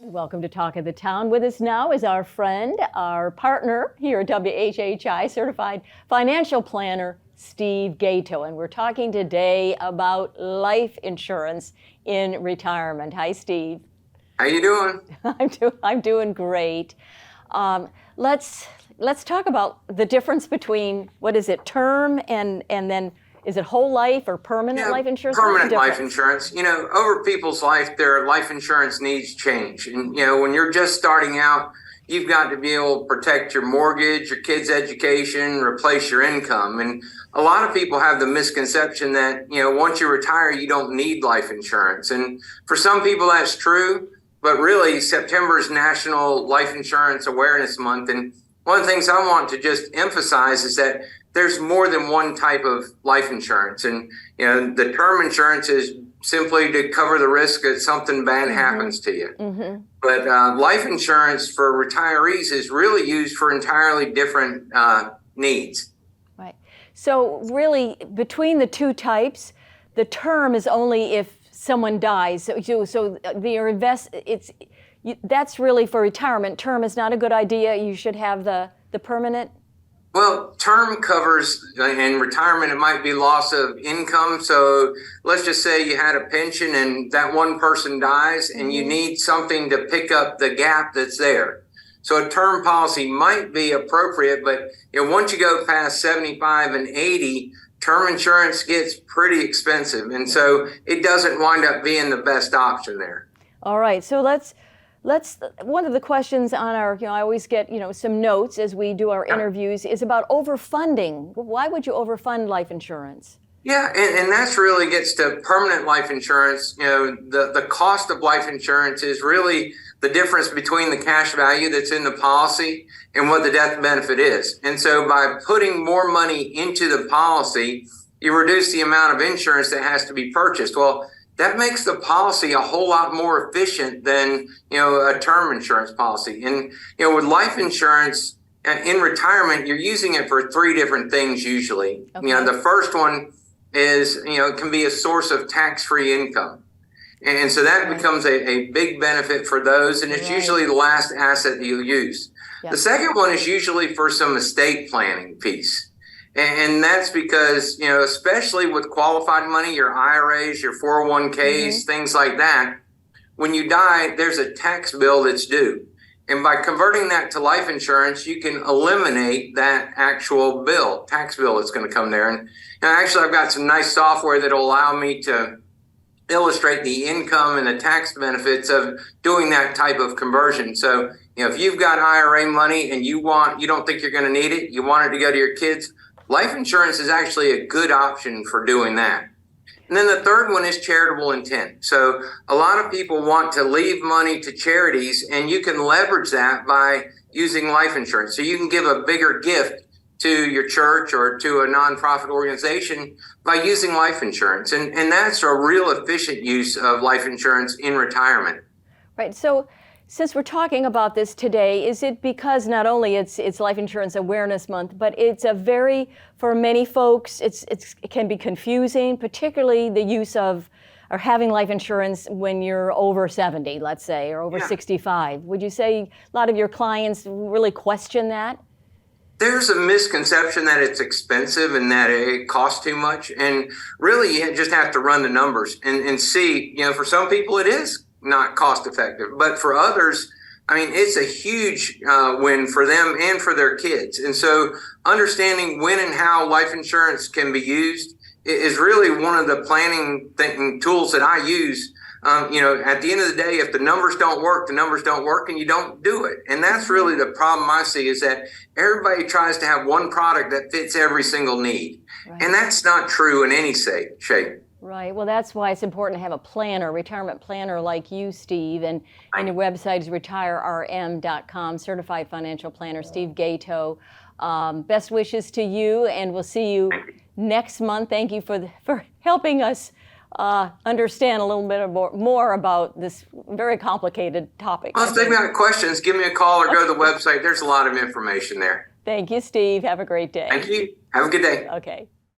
Welcome to Talk of the Town. With us now is our friend, our partner here at WHHI, Certified Financial Planner, Steve Gaito. And we're talking today about life insurance in retirement. Hi, Steve. How you doing? I'm doing great. Let's talk about the difference between, what is it, term and then is it whole life or permanent life insurance? Permanent life insurance. You know, over people's life, their life insurance needs change. And, you know, when you're just starting out, you've got to be able to protect your mortgage, your kids' education, replace your income. And a lot of people have the misconception that, you know, once you retire, you don't need life insurance. And for some people, that's true. But really, September is National Life Insurance Awareness Month. And one of the things I want to just emphasize is that there's more than one type of life insurance. And, you know, the term insurance is simply to cover the risk that something bad happens to you. But life insurance for retirees is really used for entirely different needs. Right. So really, between the two types, the term is only if someone dies. So that's really for retirement. Term is not a good idea. You should have the permanent. Well, term covers in retirement, it might be loss of income. So let's just say you had a pension and that one person dies and you need something to pick up the gap that's there. So a term policy might be appropriate, but you know, once you go past 75 and 80, term insurance gets pretty expensive. And so it doesn't wind up being the best option there. All right. So let's one of the questions on our, I always get, some notes as we do our interviews is about overfunding. Why would you overfund life insurance? Yeah, and that's really gets to permanent life insurance. You know, the cost of life insurance is really the difference between the cash value that's in the policy and what the death benefit is. And so by putting more money into the policy, you reduce the amount of insurance that has to be purchased. Well, that makes the policy a whole lot more efficient than, a term insurance policy. And, with life insurance in retirement, you're using it for three different things usually. Okay. The first one is, it can be a source of tax-free income. And so that becomes a big benefit for those. And it's usually the last asset that you'll use. The second one is usually for some estate planning piece. And that's because, especially with qualified money, your IRAs, your 401ks, things like that, when you die, there's a tax bill that's due. And by converting that to life insurance, you can eliminate that actual tax bill that's going to come there. And actually, I've got some nice software that will allow me to illustrate the income and the tax benefits of doing that type of conversion. So, if you've got IRA money and you don't think you're going to need it, you want it to go to your kids, life insurance is actually a good option for doing that. And then the third one is charitable intent. So a lot of people want to leave money to charities, and you can leverage that by using life insurance. So you can give a bigger gift to your church or to a nonprofit organization by using life insurance. And that's a real efficient use of life insurance in retirement. Right. So since we're talking about this today, is it because not only it's Life Insurance Awareness Month, but it's for many folks, it can be confusing, particularly the use of or having life insurance when you're over 70, let's say, or over 65. Would you say a lot of your clients really question that? There's a misconception that it's expensive and that it costs too much. And really, you just have to run the numbers and see, for some people it is not cost effective, but for others, it's a huge win for them and for their kids. And so understanding when and how life insurance can be used is really one of the planning thinking tools that I use. At the end of the day, if the numbers don't work, the numbers don't work and you don't do it. And that's really the problem I see is that everybody tries to have one product that fits every single need. Right. And that's not true in any shape. Right. Well, that's why it's important to have a retirement planner like you, Steve. And your website is retirerm.com, Certified Financial Planner, Steve Gaito. Best wishes to you, and we'll see you next month. Thank you for helping us understand a little bit more about this very complicated topic. Well, if they've got questions, give me a call or go to the website. There's a lot of information there. Thank you, Steve. Have a great day. Thank you. Have a good day. Okay.